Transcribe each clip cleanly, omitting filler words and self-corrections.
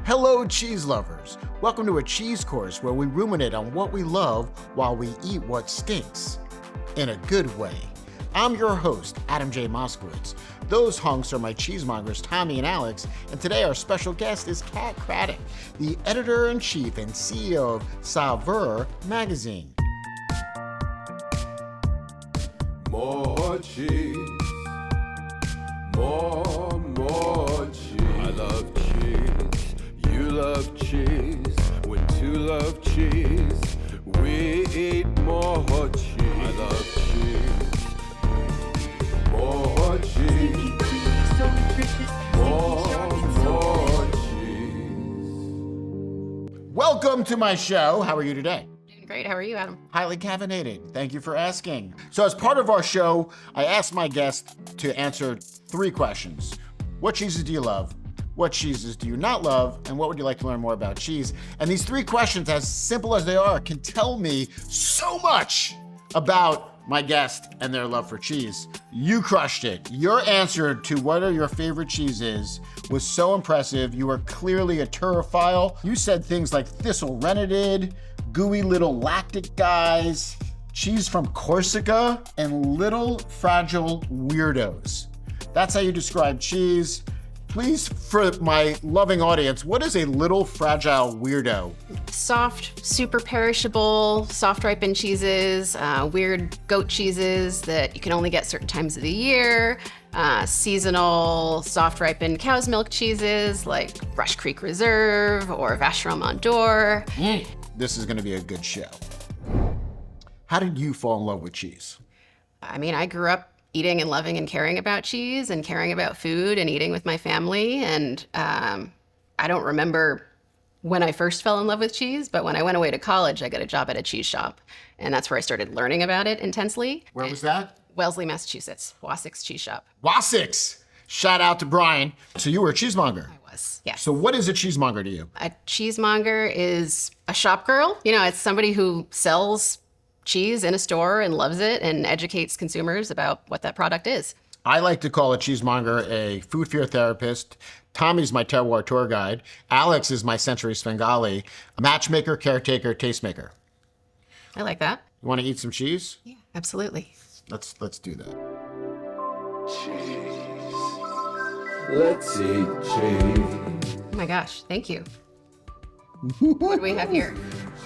Hello, cheese lovers. Welcome to a cheese course where we ruminate on what we love while we eat what stinks. In a good way. I'm your host, Adam J. Moskowitz. Those hunks are my cheesemongers, Tommy and Alex, and today our special guest is Kat Craddock, the editor-in-chief and CEO of Saveur Magazine. More cheese, more cheese. I love cheese, you love cheese. When two love cheese, we eat more cheese. I love cheese, more cheese, more cheese. Welcome to my show. How are you today? Great. How are you, Adam? Highly caffeinated. Thank you for asking. So as part of our show, I asked my guest to answer 3 questions. What cheeses do you love? What cheeses do you not love? And what would you like to learn more about cheese? And these 3 questions, as simple as they are, can tell me so much about my guest and their love for cheese. You crushed it. Your answer to what are your favorite cheeses was so impressive. You are clearly a turophile. You said things like thistle renneted, gooey little lactic guys, cheese from Corsica, and little fragile weirdos. That's how you describe cheese. Please, for my loving audience, what is a little fragile weirdo? Soft, super perishable, soft ripened cheeses, weird goat cheeses that you can only get certain times of the year, seasonal, soft ripened cow's milk cheeses like Rush Creek Reserve or Vacheron Mont d'Or. This is gonna be a good show. How did you fall in love with cheese? I mean, I grew up eating and loving and caring about cheese and caring about food and eating with my family. And I don't remember when I first fell in love with cheese, but when I went away to college, I got a job at a cheese shop. And that's where I started learning about it intensely. Where was that? Wellesley, Massachusetts, Wasix Cheese Shop. Wasix! Shout out to Brian. So you were a cheesemonger. I was, yes. So what is a cheesemonger to you? A cheesemonger is a shop girl. You know, it's somebody who sells cheese in a store and loves it and educates consumers about what that product is. I like to call a cheesemonger a food fear therapist. Tommy's my terroir tour guide. Alex is my sensory Svengali. A matchmaker, caretaker, tastemaker. I like that. You want to eat some cheese? Yeah, absolutely. Let's do that. Cheese. Let's eat cheese. Oh my gosh, thank you. What do we have here?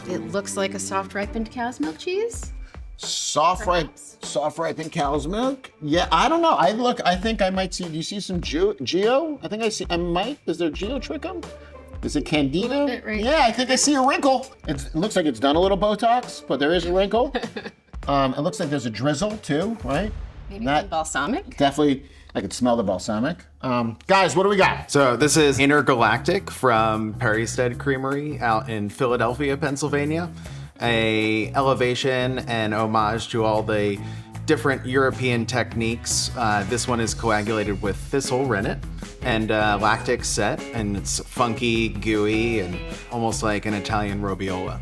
It looks like a soft ripened cow's milk cheese. Soft ripened cow's milk? Yeah, I don't know. I think I might see, do you see some Geo? I might. Is there Geo Trickum? Is it Candida? A little bit, right? Yeah, I think I see a wrinkle. It looks like it's done a little Botox, but there is a wrinkle. It looks like there's a drizzle too, right? Maybe some balsamic? Definitely, I could smell the balsamic. Guys, what do we got? So this is Intergalactic from Perrystead Creamery out in Philadelphia, Pennsylvania. A elevation and homage to all the different European techniques. This one is coagulated with thistle rennet and lactic set, and it's funky, gooey, and almost like an Italian robiola.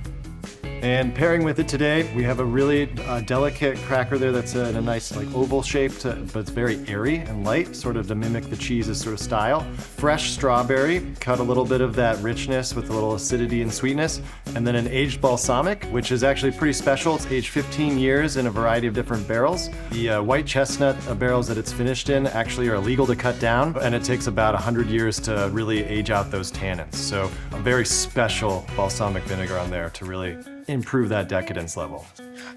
And pairing with it today, we have a really delicate cracker there that's in a nice like oval shape, but it's very airy and light, sort of to mimic the cheese's sort of style. Fresh strawberry, cut a little bit of that richness with a little acidity and sweetness. And then an aged balsamic, which is actually pretty special. It's aged 15 years in a variety of different barrels. The white chestnut barrels that it's finished in actually are illegal to cut down, and it takes about 100 years to really age out those tannins. So a very special balsamic vinegar on there to really improve that decadence level.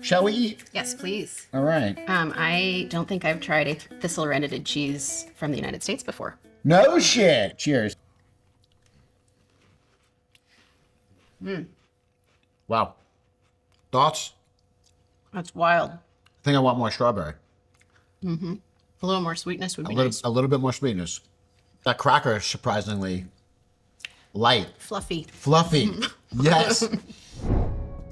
Shall we eat? Yes, please. All right. I don't think I've tried a thistle renneted cheese from the United States before. No shit. Cheers. Wow. Thoughts? That's wild. I think I want more strawberry. A little more sweetness would be A nice. little bit more sweetness. That cracker is surprisingly light. Fluffy. Fluffy. Yes.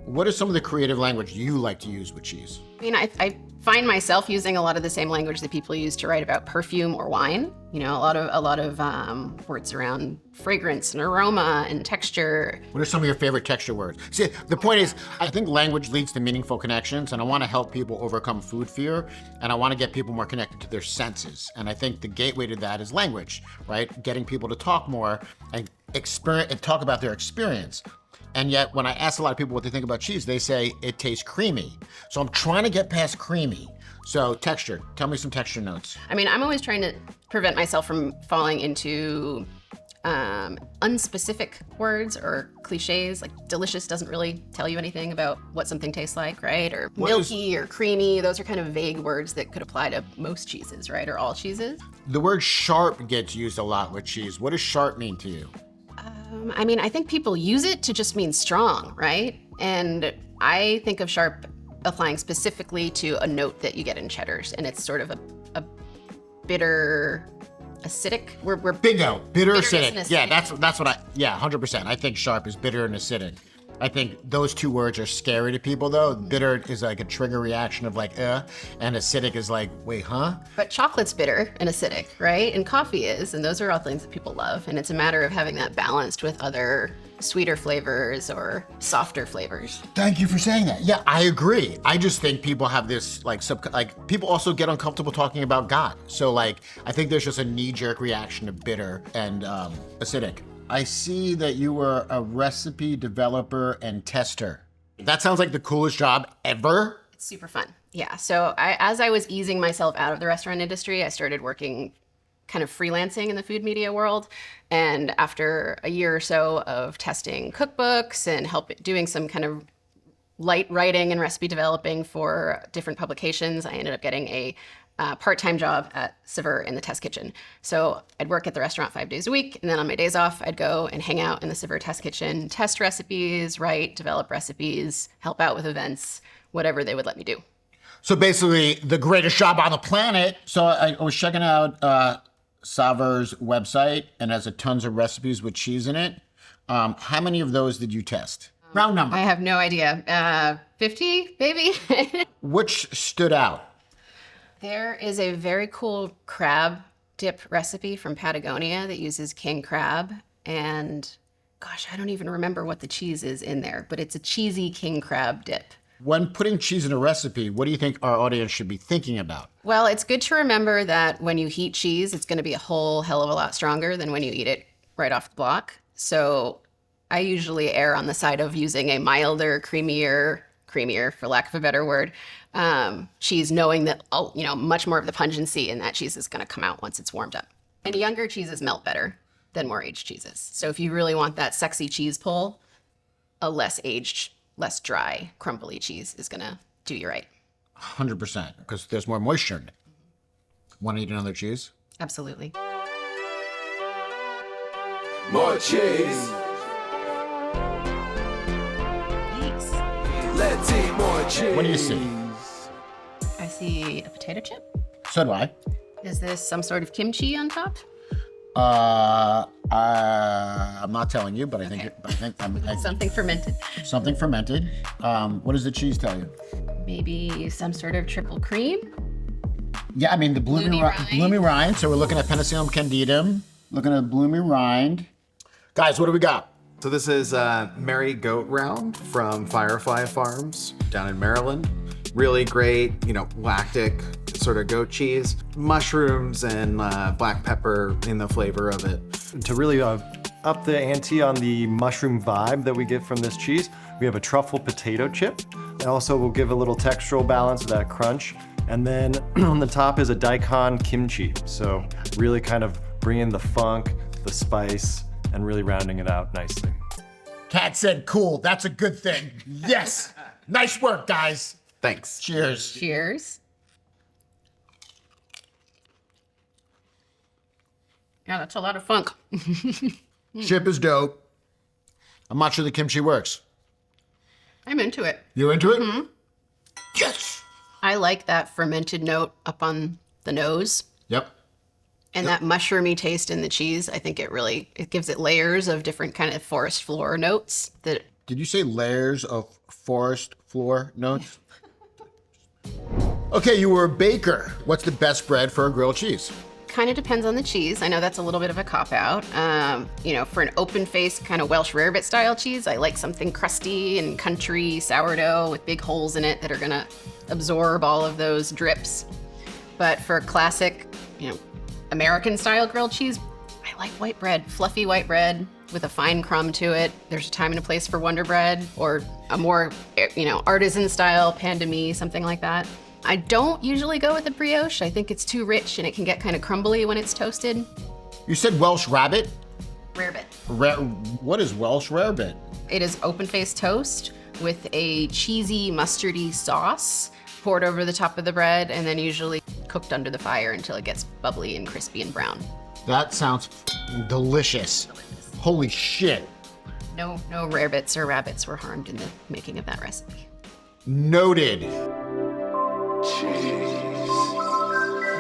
What is some of the creative language you like to use with cheese? I mean, I find myself using a lot of the same language that people use to write about perfume or wine. You know, a lot of words around fragrance and aroma and texture. What are some of your favorite texture words? See, the point is, I think language leads to meaningful connections, and I want to help people overcome food fear, and I want to get people more connected to their senses. And I think the gateway to that is language, right? Getting people to talk more and talk about their experience. And yet, when I ask a lot of people what they think about cheese, they say it tastes creamy. So I'm trying to get past creamy. So texture, tell me some texture notes. I mean, I'm always trying to prevent myself from falling into unspecific words or cliches. Like delicious doesn't really tell you anything about what something tastes like, right? Or milky or creamy. Those are kind of vague words that could apply to most cheeses, right? Or all cheeses. The word sharp gets used a lot with cheese. What does sharp mean to you? I mean, I think people use it to just mean strong, right? And I think of sharp applying specifically to a note that you get in cheddars, and it's sort of a bitter, acidic. We're Bingo, bitter bitterness acidic. and Yeah, acidity. that's what 100%. I think sharp is bitter and acidic. I think those two words are scary to people though. Bitter is like a trigger reaction of like, and acidic is like, wait, huh? But chocolate's bitter and acidic, right? And coffee is, and those are all things that people love. And it's a matter of having that balanced with other sweeter flavors or softer flavors. Thank you for saying that. Yeah, I agree. I just think people have this like people also get uncomfortable talking about God. So like, I think there's just a knee-jerk reaction to bitter and acidic. I see that you were a recipe developer and tester. That sounds like the coolest job ever. It's super fun. Yeah. So as I was easing myself out of the restaurant industry, I started working kind of freelancing in the food media world. And after a year or so of testing cookbooks and doing some kind of light writing and recipe developing for different publications, I ended up getting a part-time job at Saveur in the test kitchen. So I'd work at the restaurant 5 days a week, and then on my days off, I'd go and hang out in the Saveur test kitchen, test recipes, write, develop recipes, help out with events, whatever they would let me do. So basically, the greatest job on the planet. So I was checking out Saveur's website, and it has tons of recipes with cheese in it. How many of those did you test? Round number. I have no idea. 50, maybe? Which stood out? There is a very cool crab dip recipe from Patagonia that uses king crab. And gosh, I don't even remember what the cheese is in there, but it's a cheesy king crab dip. When putting cheese in a recipe, what do you think our audience should be thinking about? Well, it's good to remember that when you heat cheese, it's going to be a whole hell of a lot stronger than when you eat it right off the block. So I usually err on the side of using a milder, creamier for lack of a better word, cheese, knowing that, much more of the pungency in that cheese is going to come out once it's warmed up. And younger cheeses melt better than more aged cheeses. So if you really want that sexy cheese pull, a less aged, less dry, crumbly cheese is going to do you right. 100%, because there's more moisture in it. Want to eat another cheese? Absolutely. More cheese. Thanks. Let's eat more cheese. What do you see? I see a potato chip. So do I. Is this some sort of kimchi on top? I'm not telling you, but I think Something fermented. something fermented. What does the cheese tell you? Maybe some sort of triple cream. Yeah, I mean the bloomy rind. So we're looking at Penicillium candidum. Looking at bloomy rind. Guys, what do we got? So this is Merry Goat Round from Firefly Farms down in Maryland. Really great, lactic sort of goat cheese, mushrooms and black pepper in the flavor of it. To really up the ante on the mushroom vibe that we get from this cheese, we have a truffle potato chip. It also will give a little textural balance, that crunch. And then on the top is a daikon kimchi. So really kind of bringing the funk, the spice, and really rounding it out nicely. Kat said cool. That's a good thing. Yes. Nice work, guys. Thanks. Cheers. Cheers. Yeah, that's a lot of funk. Chip is dope. I'm not sure the kimchi works. I'm into it. You into it? Mm-hmm. Yes. I like that fermented note up on the nose Yep. and that mushroomy taste in the cheese. I think it gives it layers of different kind of forest floor notes that Did you say layers of forest floor notes? Okay, you were a baker. What's the best bread for a grilled cheese? Kind of depends on the cheese. I know that's a little bit of a cop-out. For an open-faced kind of Welsh rarebit style cheese, I like something crusty and country sourdough with big holes in it that are gonna absorb all of those drips. But for classic, American style grilled cheese, I like white bread, fluffy white bread with a fine crumb to it. There's a time and a place for Wonder Bread or a more, artisan style pain de mie, something like that. I don't usually go with a brioche. I think it's too rich and it can get kind of crumbly when it's toasted. You said Welsh rabbit? Rarebit. What is Welsh rarebit? It is open-faced toast with a cheesy, mustardy sauce poured over the top of the bread and then usually cooked under the fire until it gets bubbly and crispy and brown. That sounds delicious. Holy shit. No rarebits or rabbits were harmed in the making of that recipe. Noted.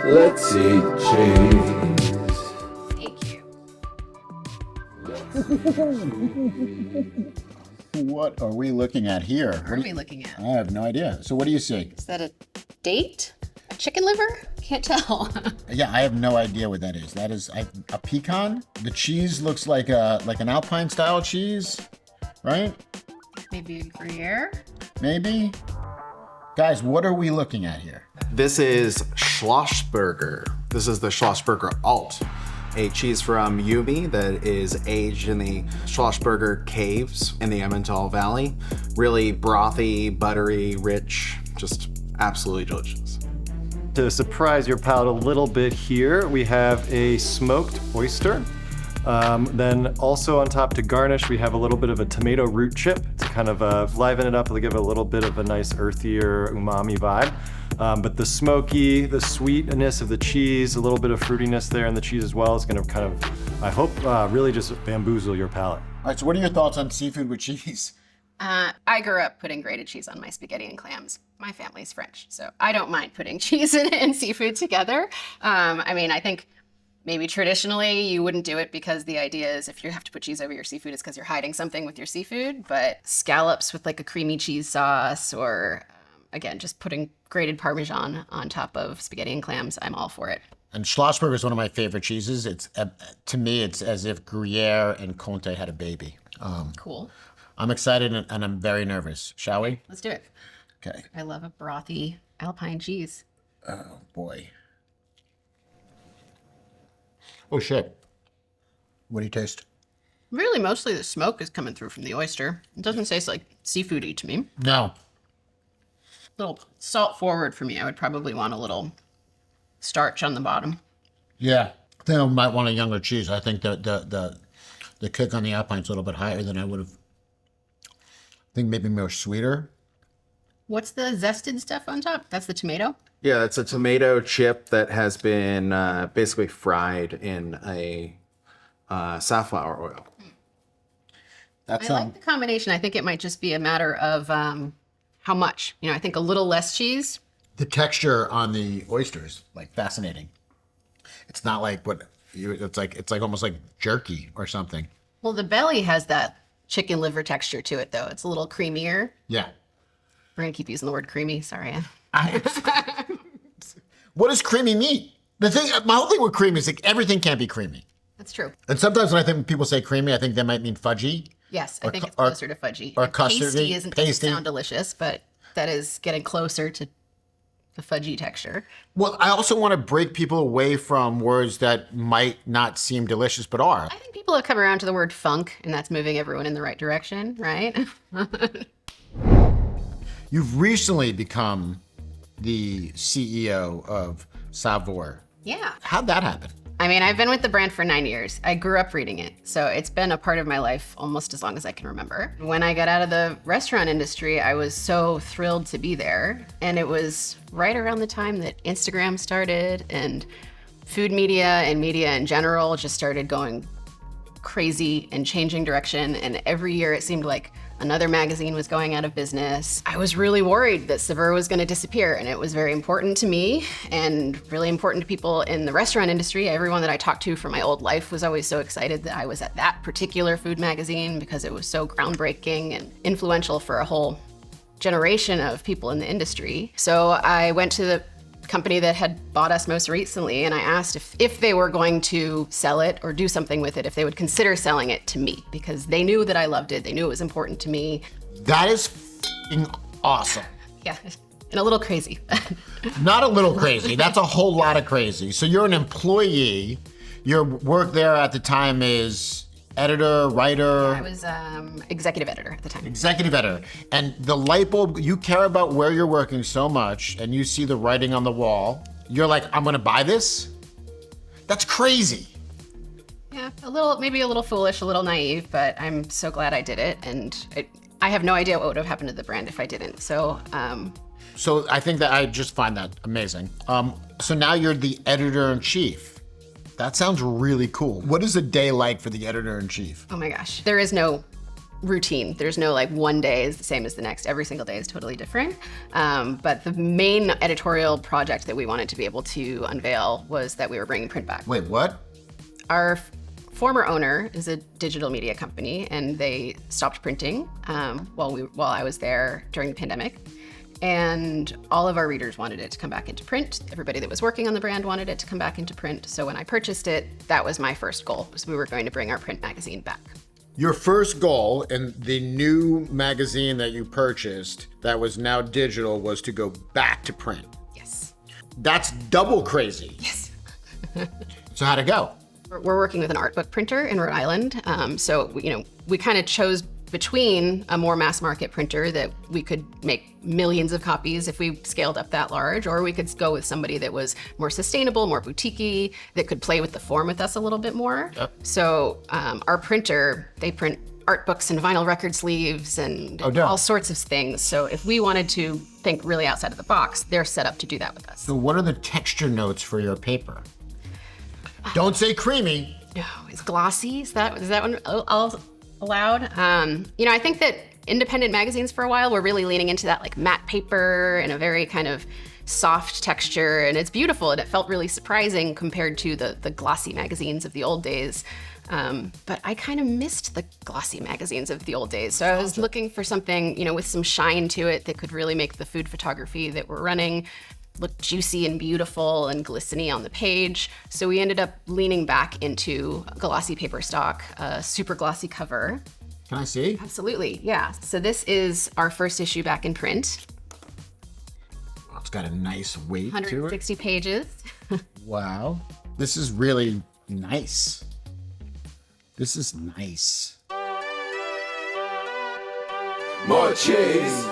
Let's eat cheese. Thank you. What are we looking at here? What are we looking at? I have no idea. So what do you see? Is that a date? A chicken liver? Can't tell. Yeah, I have no idea what that is. That is a pecan. The cheese looks like an Alpine style cheese, right? Maybe a Gruyere? Maybe. Guys, what are we looking at here? This is Schlossberger. This is the Schlossberger Alt, a cheese from Yumi that is aged in the Schlossberger caves in the Emmental Valley. Really brothy, buttery, rich, just absolutely delicious. To surprise your palate a little bit here, we have a smoked oyster. Then also on top to garnish, we have a little bit of a tomato root chip to kind of liven it up to give it a little bit of a nice earthier umami vibe. But the smoky, the sweetness of the cheese, a little bit of fruitiness there in the cheese as well is going to kind of, I hope, really just bamboozle your palate. All right, so what are your thoughts on seafood with cheese? I grew up putting grated cheese on my spaghetti and clams. My family's French, so I don't mind putting cheese and seafood together. I think maybe traditionally you wouldn't do it because the idea is if you have to put cheese over your seafood, it's because you're hiding something with your seafood. But scallops with like a creamy cheese sauce or, again, just putting grated Parmesan on top of spaghetti and clams, I'm all for it. And Schlossberger is one of my favorite cheeses. It's to me, it's as if Gruyere and Conte had a baby. Cool. I'm excited and I'm very nervous. Shall we? Let's do it. Okay. I love a brothy Alpine cheese. Oh, boy. Oh, shit. What do you taste? Really, mostly the smoke is coming through from the oyster. It doesn't taste like seafoody to me. No. A little salt forward for me. I would probably want a little starch on the bottom. Yeah. I think I might want a younger cheese. I think the kick on the Alpine's a little bit higher than I would have. I think maybe more sweeter. What's the zested stuff on top? That's the tomato? Yeah, it's a tomato chip that has been basically fried in a safflower oil. That's I like the combination. I think it might just be a matter of how much. I think a little less cheese. the texture on the oyster is like fascinating. It's not like it's like almost like jerky or something. Well, the belly has that chicken liver texture to it, though. It's a little creamier. Yeah. We're gonna keep using the word creamy. Sorry. What is creamy meat? My whole thing with creamy is like everything can't be creamy. That's true. And sometimes when I think when people say creamy, I think they might mean fudgy. Yes, I think it's closer to fudgy. Or And custardy. Pasty doesn't sound delicious, but that is getting closer to the fudgy texture. Well, I also want to break people away from words that might not seem delicious but are. I think people have come around to the word funk, and that's moving everyone in the right direction, right? You've recently become the CEO of Saveur. Yeah. How'd that happen? I mean, I've been with the brand for 9 years. I grew up reading it, so it's been a part of my life almost as long as I can remember. When I got out of the restaurant industry, I was so thrilled to be there. And it was right around the time that Instagram started and food media and media in general just started going crazy and changing direction. And every year it seemed like another magazine was going out of business. I was really worried that Saveur was going to disappear, and it was very important to me and really important to people in the restaurant industry. Everyone that I talked to from my old life was always so excited that I was at that particular food magazine because it was so groundbreaking and influential for a whole generation of people in the industry. So I went to the company that had bought us most recently, and I asked if they were going to sell it or do something with it, if they would consider selling it to me, because they knew that I loved it. They knew it was important to me. That is f***ing awesome. Yeah, and a little crazy. Not a little crazy. That's a whole lot of crazy. So you're an employee. Your work there at the time is editor, writer? I was executive editor at the time. Executive editor. And the light bulb, you care about where you're working so much, and you see the writing on the wall. You're like, I'm gonna buy this? That's crazy. Yeah, maybe a little foolish, a little naive, but I'm so glad I did it. And I have no idea what would have happened to the brand if I didn't. So I think that I just find that amazing. So now you're the editor-in-chief. That sounds really cool. What is a day like for the editor-in-chief? Oh my gosh, there is no routine. There's no like one day is the same as the next. Every single day is totally different. But the main editorial project that we wanted to be able to unveil was that we were bringing print back. Wait, what? Our former owner is a digital media company, and they stopped printing while I was there during the pandemic. And all of our readers wanted it to come back into print. Everybody that was working on the brand wanted it to come back into print. So when I purchased it, that was my first goal, was we were going to bring our print magazine back. Your first goal in the new magazine that you purchased that was now digital was to go back to print. Yes. That's double crazy. Yes. So how'd it go? We're working with an art book printer in Rhode Island. So we kind of chose between a more mass market printer that we could make millions of copies if we scaled up that large, or we could go with somebody that was more sustainable, more boutique-y, that could play with the form with us a little bit more. Yep. So our printer, they print art books and vinyl record sleeves and all sorts of things. So if we wanted to think really outside of the box, they're set up to do that with us. So what are the texture notes for your paper? Don't say creamy. No, it's glossy. Is that one allowed? I think that independent magazines for a while were really leaning into that like matte paper and a very kind of soft texture, and it's beautiful, and it felt really surprising compared to the glossy magazines of the old days. But I kind of missed the glossy magazines of the old days. So I was looking for something, with some shine to it that could really make the food photography that we're running look juicy and beautiful and glistening on the page. So we ended up leaning back into glossy paper stock, a super glossy cover. Can I see? Absolutely, yeah. So this is our first issue back in print. Oh, it's got a nice weight to it. 160 pages. Wow. This is really nice. This is nice. More cheese.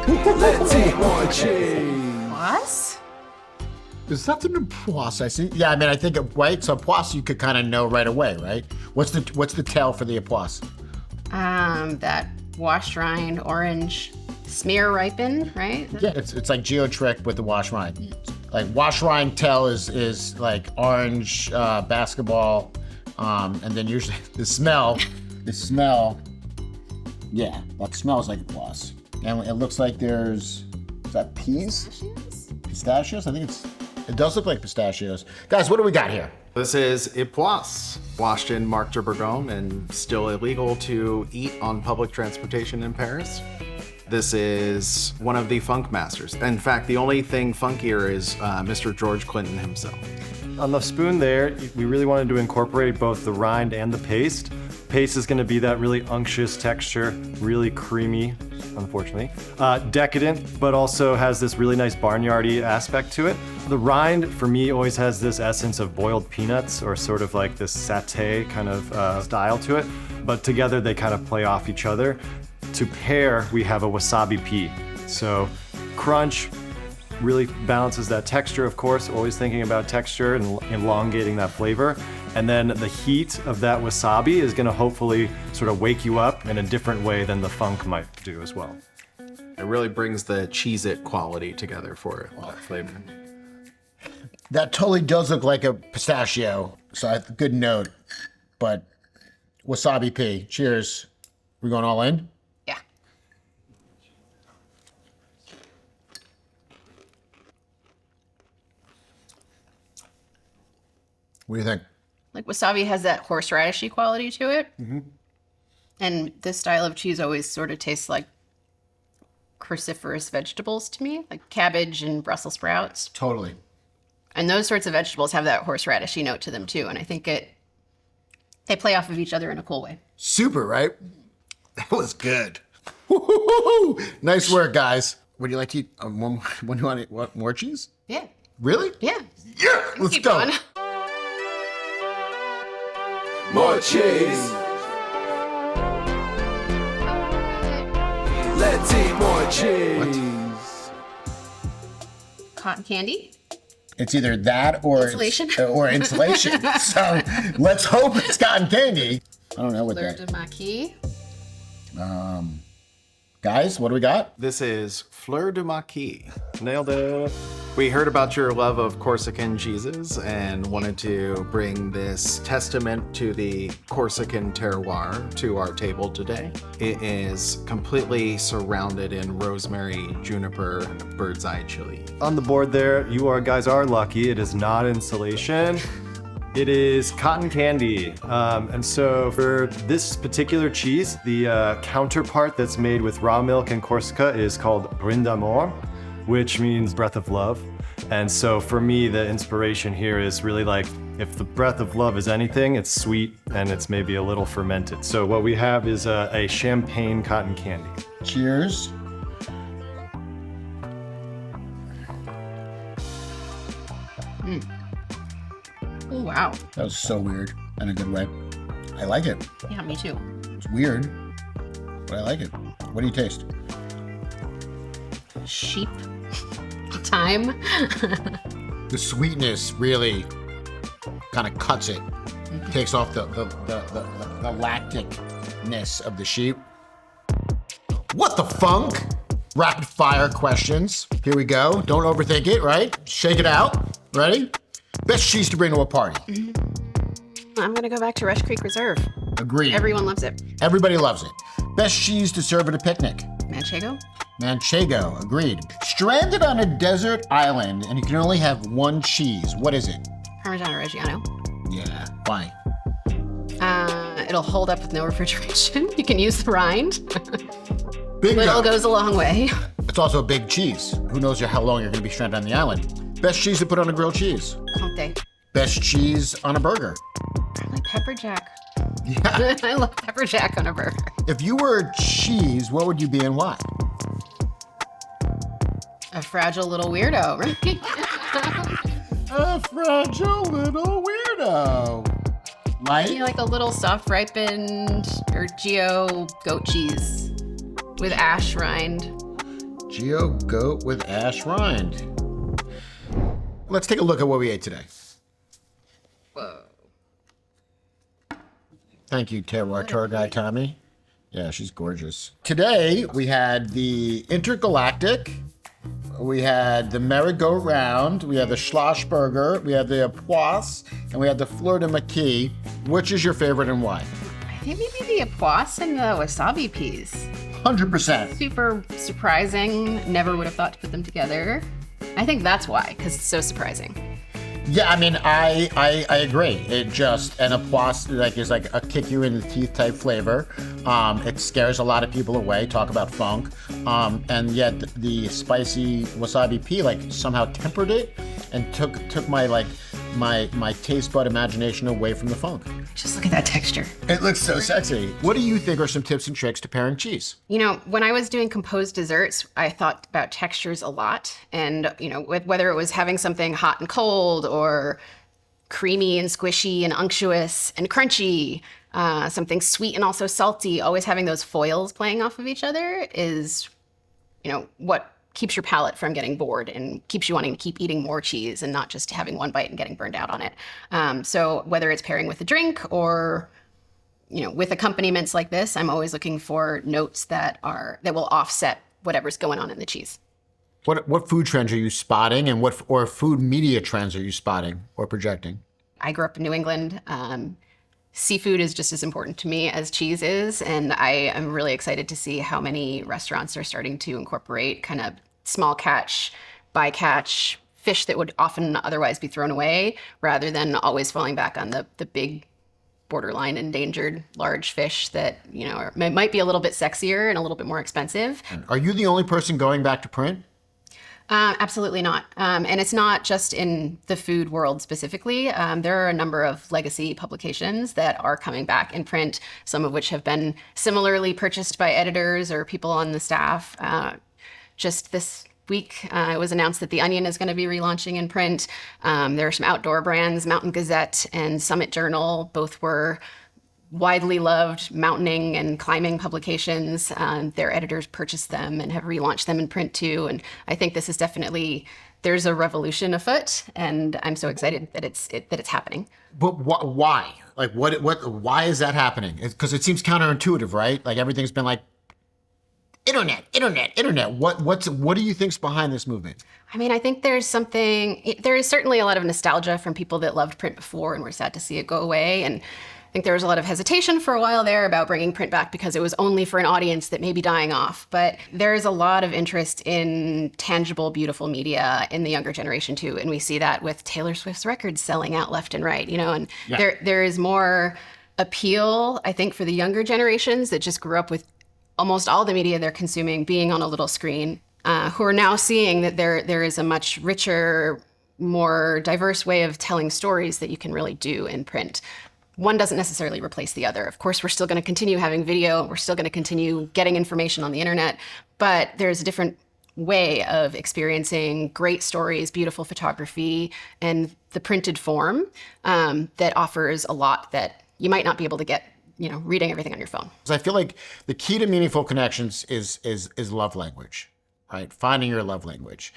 Let's eat more cheese. What? Is that an Époisses? I see. Yeah, I think right. So Époisses, you could kind of know right away, right? What's the tell for the Époisses? That wash rind orange smear ripen, right? Yeah, it's like Geotrick with the wash rind. Like wash rind tell is like orange basketball, and then usually the smell. Yeah, that smells like Époisses. And it looks like is that peas? Pistachios? I think it does look like pistachios. Guys, what do we got here? This is Époisses, washed in Marc de Bourgogne and still illegal to eat on public transportation in Paris. This is one of the funk masters. In fact, the only thing funkier is Mr. George Clinton himself. On the spoon there, we really wanted to incorporate both the rind and the paste. Paste is going to be that really unctuous texture, really creamy, unfortunately. Decadent, but also has this really nice barnyardy aspect to it. The rind, for me, always has this essence of boiled peanuts, or sort of like this satay kind of style to it. But together they kind of play off each other. To pair, we have a wasabi pea. So crunch really balances that texture, of course, always thinking about texture and elongating that flavor. And then the heat of that wasabi is gonna hopefully sort of wake you up in a different way than the funk might do as well. It really brings the Cheez-It quality together for that flavor. That totally does look like a pistachio. So good note. But wasabi pea. Cheers. We going all in? Yeah. What do you think? Like wasabi has that horseradishy quality to it. Mm-hmm. And this style of cheese always sort of tastes like cruciferous vegetables to me, like cabbage and Brussels sprouts. Totally. And those sorts of vegetables have that horseradishy note to them too. And I think they play off of each other in a cool way. Super, right? That was good. Woo-hoo-hoo-hoo. Nice work, guys. Would you like to eat one you want to eat, what, more cheese? Yeah. Really? Yeah. Yeah, let's Keep go. going. More cheese. Let's eat more cheese. Cotton candy. It's either that or Insulation. Or insulation. So let's hope it's cotton candy. I don't know what Fleur that. de Maquis. Guys, what do we got? This is Fleur de Maquis. Nailed it. We heard about your love of Corsican cheeses and wanted to bring this testament to the Corsican terroir to our table today. It is completely surrounded in rosemary, juniper, and bird's eye chili. On the board there, you guys are lucky. It is not insulation. It is cotton candy. And so for this particular cheese, the counterpart that's made with raw milk in Corsica is called brind'amore, which means breath of love. And so for me, the inspiration here is really like, if the breath of love is anything, it's sweet and it's maybe a little fermented. So what we have is a champagne cotton candy. Cheers. Oh, wow. That was so weird in a good way. I like it. Yeah, me too. It's weird, but I like it. What do you taste? Sheep. Thyme. The sweetness really kind of cuts it. Takes off the lacticness of the sheep. What the funk? Rapid fire questions. Here we go. Don't overthink it, right? Shake it out. Ready? Best cheese to bring to a party. I'm going to go back to Rush Creek Reserve. Agreed. Everyone loves it. Everybody loves it. Best cheese to serve at a picnic. Manchego? Manchego, agreed. Stranded on a desert island and you can only have one cheese. What is it? Parmigiano Reggiano. Yeah, why? It'll hold up with no refrigeration. You can use the rind. Bingo. Little goes a long way. It's also a big cheese. Who knows how long you're going to be stranded on the island. Best cheese to put on a grilled cheese. Comte. Best cheese on a burger. Probably pepper jack. Yeah. I love pepper jack on a burger. If you were a cheese, what would you be and why? A fragile little weirdo, right? A fragile little weirdo. Maybe like a little soft ripened or Geo goat cheese with ash rind. Geo goat with ash rind. Let's take a look at what we ate today. Whoa. Thank you, Terroir Tour Guide Tommy. Yeah, she's gorgeous. Today, we had the Intergalactic. We had the merry-go-round. We had the Schlossberger. We had the Époisses. And we had the Fleur de Maquis. Which is your favorite and why? I think maybe the Époisses and the wasabi peas. 100%. Super surprising. Never would have thought to put them together. I think that's why, because it's so surprising. Yeah, I mean, I agree. It just, and Époisses is like a kick you in the teeth type flavor. It scares a lot of people away. Talk about funk. And yet the spicy wasabi pea somehow tempered it and took my taste bud imagination away from the funk. Just look at that texture. It looks so sexy. What do you think are some tips and tricks to pairing cheese? You know, when I was doing composed desserts, I thought about textures a lot. And, whether it was having something hot and cold or creamy and squishy and unctuous and crunchy, something sweet and also salty, always having those foils playing off of each other is, what keeps your palate from getting bored and keeps you wanting to keep eating more cheese and not just having one bite and getting burned out on it. So whether it's pairing with a drink or, with accompaniments like this, I'm always looking for notes that will offset whatever's going on in the cheese. What food trends are you spotting, and what food media trends are you spotting or projecting? I grew up in New England. Seafood is just as important to me as cheese is, and I am really excited to see how many restaurants are starting to incorporate kind of small catch, bycatch fish that would often otherwise be thrown away, rather than always falling back on the big, borderline endangered large fish that might be a little bit sexier and a little bit more expensive. Are you the only person going back to print? Absolutely not. And it's not just in the food world specifically. There are a number of legacy publications that are coming back in print, some of which have been similarly purchased by editors or people on the staff. Just this week, it was announced that The Onion is going to be relaunching in print. There are some outdoor brands, Mountain Gazette and Summit Journal. Both were widely loved mountaining and climbing publications. Their editors purchased them and have relaunched them in print too. And I think this is definitely, there's a revolution afoot, and I'm so excited that it's happening. But why? Like why is that happening? Because it seems counterintuitive, right? Like everything's been like internet. What do you think's behind this movement? I mean, I think there is certainly a lot of nostalgia from people that loved print before and were sad to see it go away. And I think there was a lot of hesitation for a while there about bringing print back because it was only for an audience that may be dying off. But there's a lot of interest in tangible, beautiful media in the younger generation too. And we see that with Taylor Swift's records selling out left and right, and there is more appeal, I think, for the younger generations that just grew up with almost all the media they're consuming being on a little screen, who are now seeing that there is a much richer, more diverse way of telling stories that you can really do in print. One doesn't necessarily replace the other. Of course, we're still going to continue having video. We're still going to continue getting information on the internet, but there's a different way of experiencing great stories, beautiful photography, and the printed form that offers a lot that you might not be able to get reading everything on your phone. I feel like the key to meaningful connections is love language, right? Finding your love language,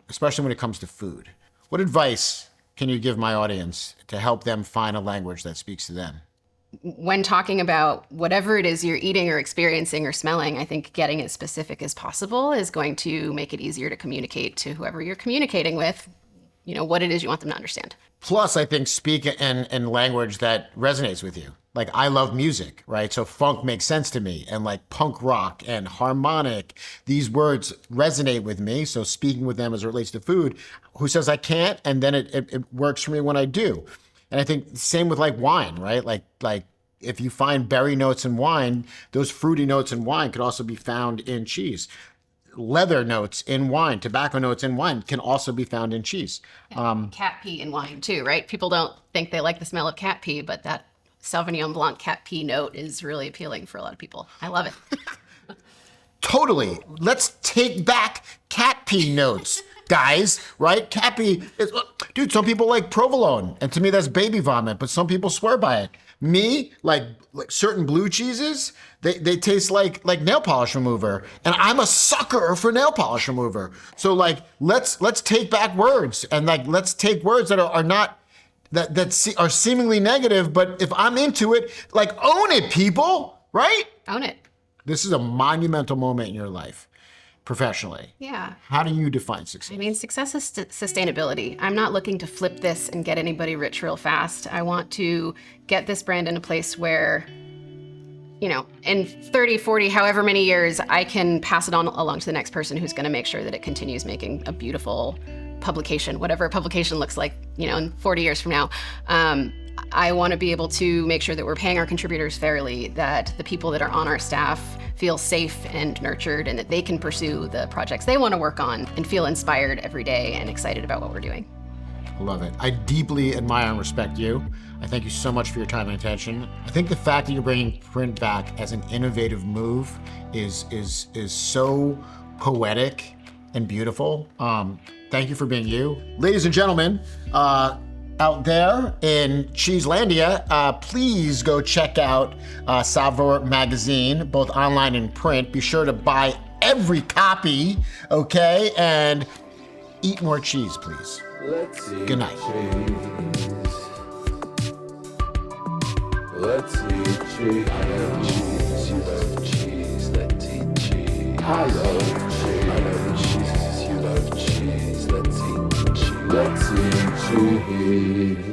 especially when it comes to food. What advice can you give my audience to help them find a language that speaks to them? When talking about whatever it is you're eating or experiencing or smelling, I think getting as specific as possible is going to make it easier to communicate to whoever you're communicating with, what it is you want them to understand. Plus, I think speak in language that resonates with you. Like, I love music, right? So funk makes sense to me, and like punk rock and harmonic, these words resonate with me. So speaking with them as it relates to food, who says I can't? And then it works for me when I do. And I think same with like wine, right? Like if you find berry notes in wine, those fruity notes in wine could also be found in cheese. Leather notes in wine, tobacco notes in wine can also be found in cheese. Cat pee in wine too, right? People don't think they like the smell of cat pee, but that Sauvignon Blanc cat pee note is really appealing for a lot of people. I love it. Totally. Let's take back cat pee notes, guys, right? Cat pee is, dude, some people like provolone, and to me that's baby vomit, but some people swear by it. Me, like certain blue cheeses, they taste like nail polish remover, and I'm a sucker for nail polish remover. So like, let's take back words, and like, let's take words that are not, that are seemingly negative, but if I'm into it, like, own it, people, right? Own it. This is a monumental moment in your life, professionally. Yeah. How do you define success? I mean, success is sustainability. I'm not looking to flip this and get anybody rich real fast. I want to get this brand in a place where, in 30, 40, however many years, I can pass it on along to the next person who's going to make sure that it continues making a beautiful publication, whatever a publication looks like, in 40 years from now. I want to be able to make sure that we're paying our contributors fairly, that the people that are on our staff feel safe and nurtured, and that they can pursue the projects they want to work on and feel inspired every day and excited about what we're doing. I love it. I deeply admire and respect you. I thank you so much for your time and attention. I think the fact that you're bringing print back as an innovative move is so poetic and beautiful. Thank you for being you. Ladies and gentlemen, out there in Cheeselandia, please go check out Saveur Magazine, both online and print. Be sure to buy every copy, okay? And eat more cheese, please. Let's eat Good night. cheese. Let's eat cheese. I love cheese. You love cheese. Let's eat cheese. I love cheese. I love cheese. cheese.